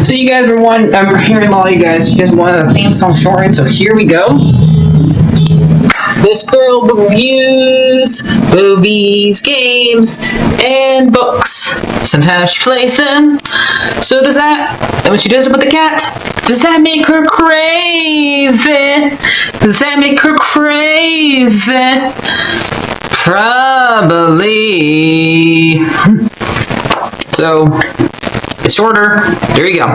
So you guys were I'm hearing a lot of you guys wanted a theme song shortened, so here we go. This girl reviews movies, games, and books. Sometimes she plays them. So does that, and when she does it with the cat, does that make her crazy? Does that make her crazy? Probably. So, it's shorter. There you go.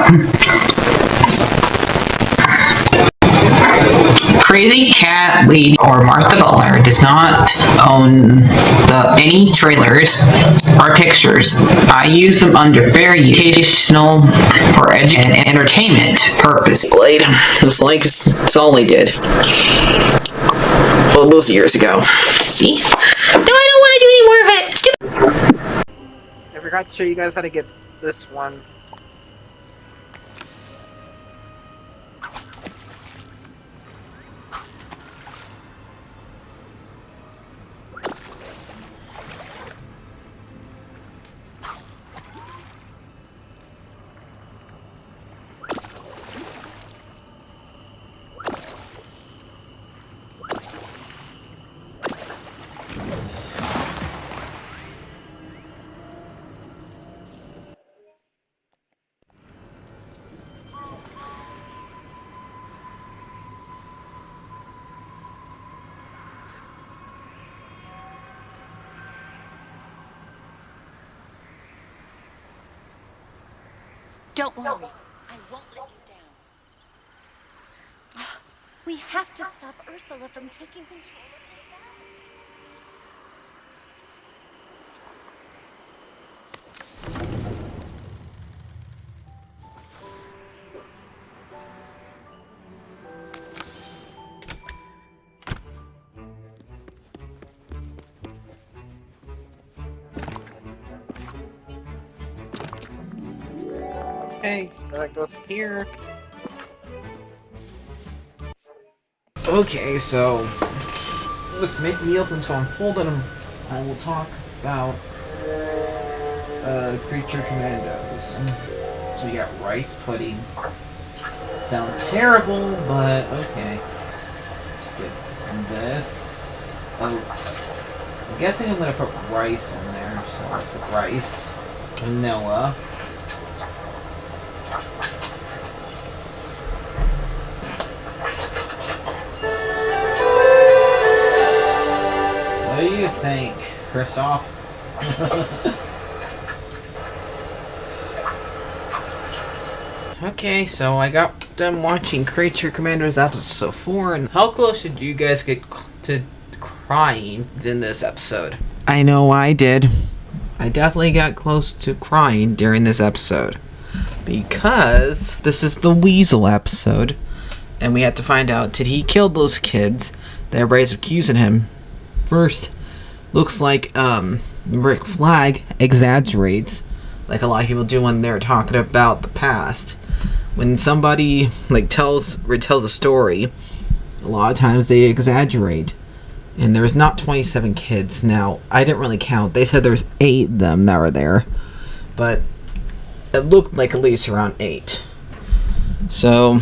Crazy Cat Lady or Martha Butler does not own any trailers or pictures. I use them under fair educational for and entertainment purpose. Blade. Looks like it's all they did. Well, those years ago. See? No, I don't want to do any more of it. I forgot to show you guys how to get this one. Don't worry. I won't let you down. We have to stop Ursula from taking control Okay, so that goes here. Okay, so let's make the open to unfold and I will talk about creature commandos. So we got rice pudding. Sounds terrible, but okay. Let's get this. Oats. I'm guessing I'm gonna put rice in there, so let's put rice. Vanilla. What do you think, Christoph? Okay, so I got done watching Creature Commandos episode 4, and how close did you guys get to crying in this episode? I know I did. I definitely got close to crying during this episode, because this is the Weasel episode, and we had to find out, did he kill those kids that everybody's accusing him? First, looks like Rick Flag exaggerates, like a lot of people do when they're talking about the past. When somebody retells a story, a lot of times they exaggerate. And there's not 27 kids. Now, I didn't really count. They said there's 8 of them that were there, but it looked like at least around 8. So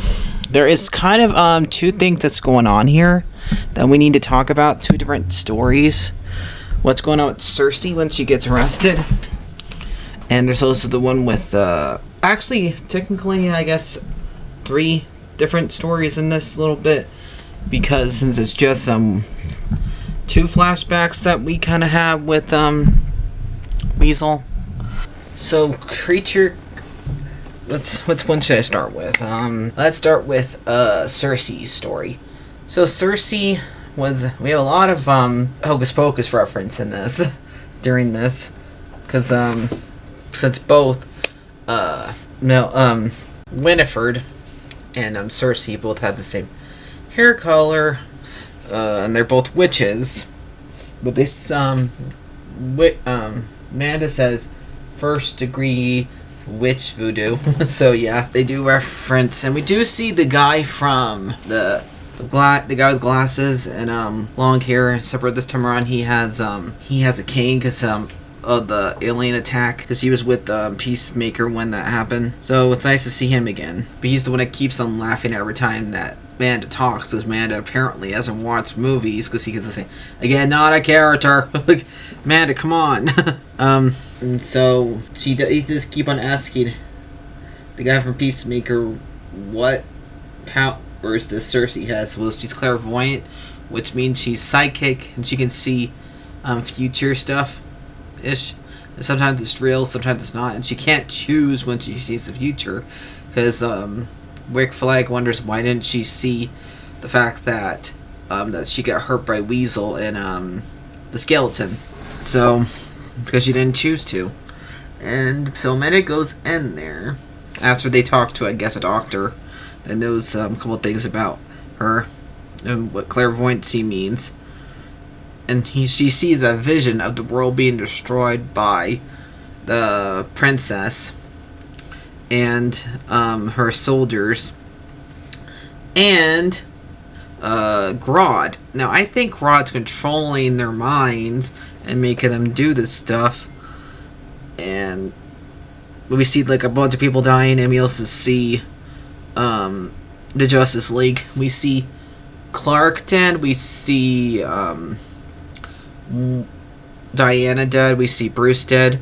there is kind of 2 things that's going on here that we need to talk about. 2 different stories. What's going on with Cersei when she gets arrested, and there's also the one with actually technically I guess 3 different stories in this little bit, because since it's just 2 flashbacks that we kind of have with Weasel. So creature, which one should I start with? Let's start with Cersei's story. So Cersei we have a lot of Hocus Pocus reference in this during this, because since both Winifred and Cersei both had the same hair color, and they're both witches, but this Amanda says first degree witch voodoo. So yeah, they do reference, and we do see the guy from the guy with glasses and long hair. Except for this time around, he has a cane, because the alien attack, because he was with Peacemaker when that happened. So it's nice to see him again. But he's the one that keeps on laughing every time that Amanda talks, because Amanda apparently hasn't watched movies, because he gets to say, again, not a character. Like, Amanda, come on. And so he just keep on asking the guy from Peacemaker what powers does Cersei has. Well, she's clairvoyant, which means she's psychic, and she can see future stuff-ish. And sometimes it's real, sometimes it's not, and she can't choose when she sees the future, because Rick Flag wonders why didn't she see the fact that that she got hurt by Weasel and the skeleton. So, because she didn't choose to. And so Amanda goes in there after they talk to, I guess, a doctor that knows a couple of things about her and what clairvoyancy means. And she sees a vision of the world being destroyed by the princess and her soldiers and Grodd. Now, I think Grodd's controlling their minds and making them do this stuff. And we see like a bunch of people dying, and we also see the Justice League. We see Clark dead. We see Diana dead. We see Bruce dead.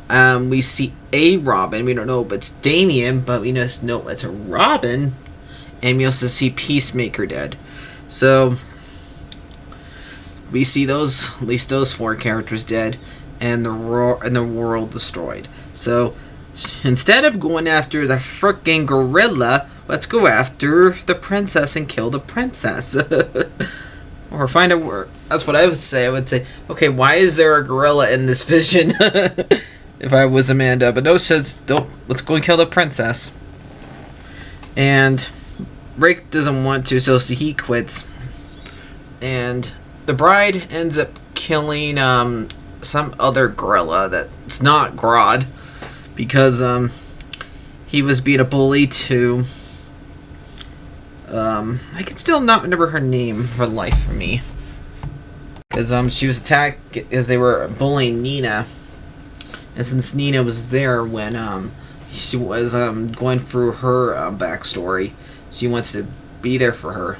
We see a Robin. We don't know if it's Damian, but we just know it's a Robin. And we also see Peacemaker dead. So we see at least those 4 characters dead, and the world destroyed. So instead of going after the frickin' gorilla, let's go after the princess and kill the princess. Or find a word. That's what I would say. I would say, okay, why is there a gorilla in this vision? If I was Amanda. But no, says, let's go and kill the princess. And Rick doesn't want to, so he quits. And the bride ends up killing some other gorilla that's not Grodd, because he was being a bully to I can still not remember her name for the life of me, because she was attacked as they were bullying Nina, and since Nina was there when she was going through her backstory, she wants to be there for her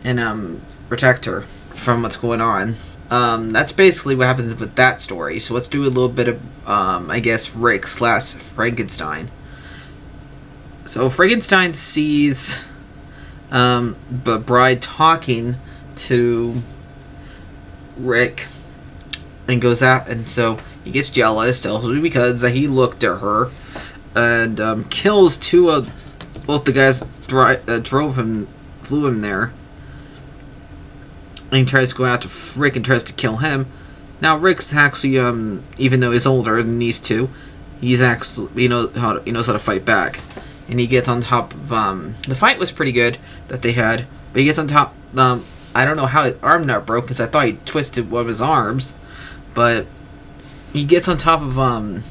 and protect her from what's going on. That's basically what happens with that story. So let's do a little bit of, I guess, Rick / Frankenstein. So Frankenstein sees the bride talking to Rick and goes out, and so he gets jealous, because he looked at her and kills both the guys that flew him there. And he tries to go after Rick and tries to kill him. Now Rick's actually, even though he's older than these two, he's actually he knows how to fight back, and he gets on top of the fight was pretty good that they had, but he gets on top. I don't know how his arm nut broke, because I thought he twisted one of his arms, but he gets on top of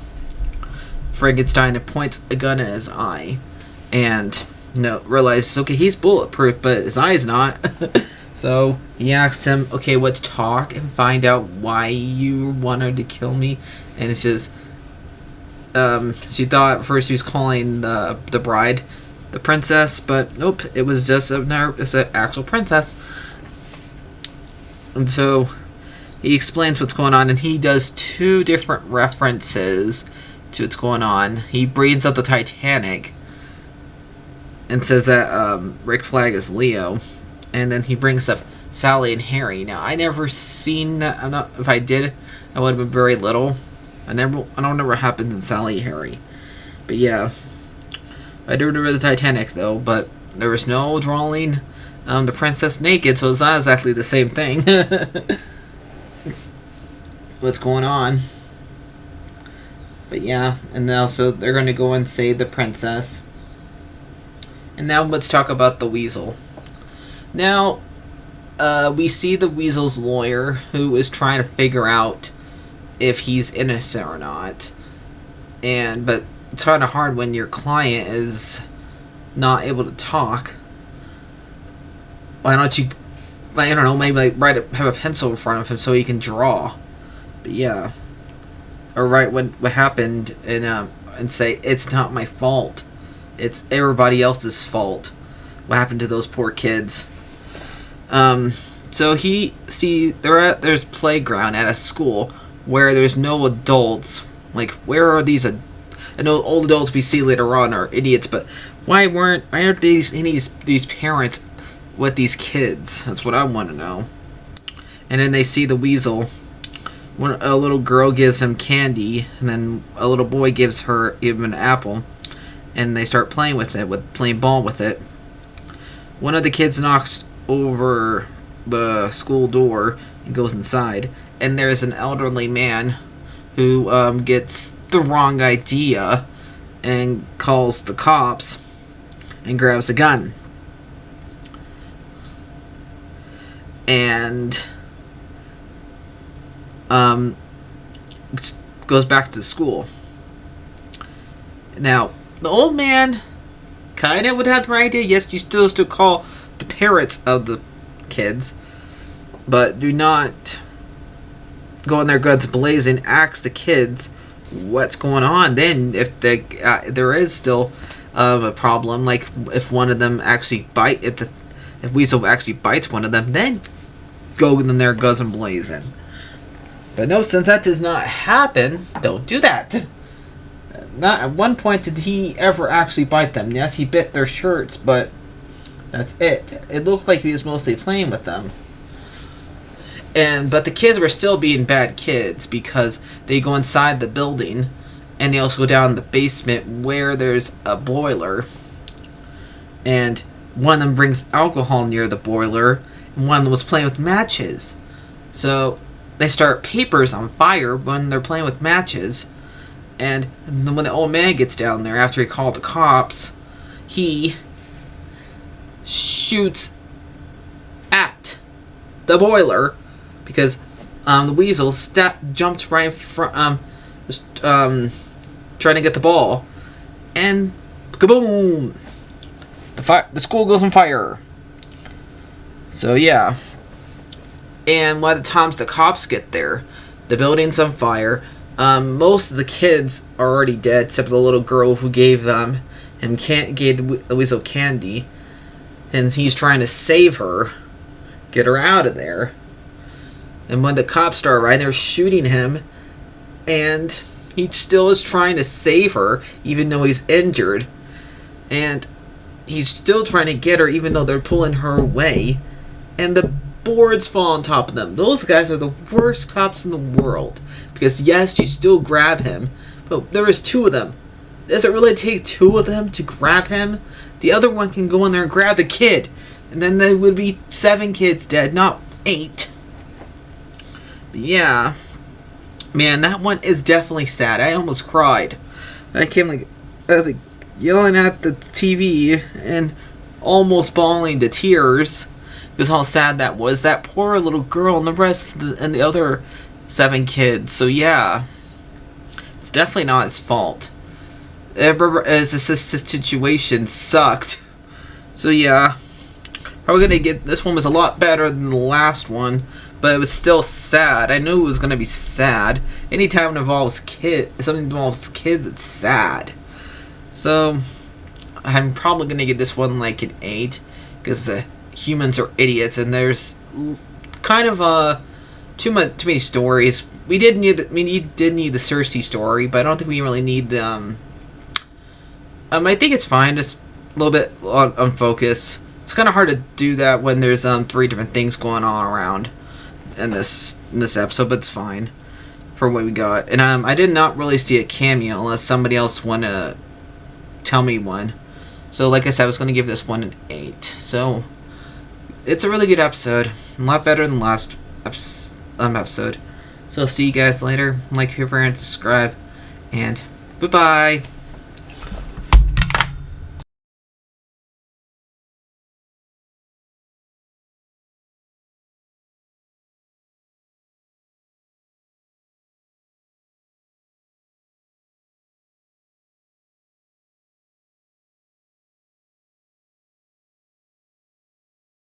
Frankenstein and points a gun at his eye, and realizes, okay, he's bulletproof, but his eye's not. So he asks him, okay, let's talk and find out why you wanted to kill me. And it's just, she thought at first he was calling the bride the princess, but nope, it was just an actual princess. And so he explains what's going on, and he does 2 different references to what's going on. He brings up the Titanic and says that Rick Flag is Leo. And then he brings up Sally and Harry. Now, I never seen that. If I did, I would have been very little. I don't know what happened in Sally and Harry. But yeah. I do remember the Titanic, though. But there was no drawing the princess naked, so it's not exactly the same thing. What's going on? But yeah. And now, so they're going to go and save the princess. And now let's talk about the Weasel. Now, we see the Weasel's lawyer, who is trying to figure out if he's innocent or not. But it's kind of hard when your client is not able to talk. Why don't you, I don't know, maybe have a pencil in front of him so he can draw. But yeah, or right when what happened, and say it's not my fault, it's everybody else's fault. What happened to those poor kids? So there's playground at a school where there's no adults. Like, where are these? I know old adults we see later on are idiots, but why aren't these parents with these kids? That's what I want to know. And then they see the weasel. When a little girl gives him candy, and then a little boy gives him an apple, and they start playing ball with it. One of the kids knocks over the school door and goes inside, and there's an elderly man who gets the wrong idea and calls the cops and grabs a gun. And goes back to school. Now, the old man kind of would have the right idea. Yes, you still call the parents of the kids, but do not go in there guns blazing, ask the kids what's going on. Then if there is still a problem, like if one of them actually if Weasel actually bites one of them, then go in there guns blazing. But no, since that does not happen, don't do that. Not at one point did he ever actually bite them. Yes, he bit their shirts, but that's it. It looked like he was mostly playing with them. But the kids were still being bad kids because they go inside the building and they also go down the basement where there's a boiler. And one of them brings alcohol near the boiler, and one of them was playing with matches. So they start papers on fire when they're playing with matches. And then when the old man gets down there after he called the cops, he shoots at the boiler because the weasel jumped right from trying to get the ball, and kaboom! The school goes on fire. So yeah. And by the time the cops get there, the building's on fire. Most of the kids are already dead, except for the little girl who gave the weasel candy, and he's trying to save her, get her out of there. And when the cops start arriving, they're shooting him, and he still is trying to save her, even though he's injured, and he's still trying to get her, even though they're pulling her away, and the boards fall on top of them. Those guys are the worst cops in the world. Because yes, you still grab him, but there is two of them. Does it really take two of them to grab him? The other one can go in there and grab the kid, and then there would be 7 kids dead, not 8. But yeah, man, that one is definitely sad. I almost cried. I was yelling at the TV and almost bawling to tears. Because how sad that was. That poor little girl and the other 7 kids. So yeah, it's definitely not his fault. As this situation sucked. So yeah, probably gonna get this one was a lot better than the last one, but it was still sad. I knew it was gonna be sad. Anytime it involves something involves kids, it's sad. So I'm probably gonna give this one like an 8 because humans are idiots, and there's kind of too many stories. We did need the Cersei story, but I don't think we really need the I think it's fine, just a little bit on focus. It's kind of hard to do that when there's 3 different things going on around in this episode, but it's fine for what we got. And I did not really see a cameo unless somebody else want to tell me one. So like I said, I was going to give this one an 8. So it's a really good episode. A lot better than last episode. So see you guys later. Like, favorite, and subscribe. And bye-bye.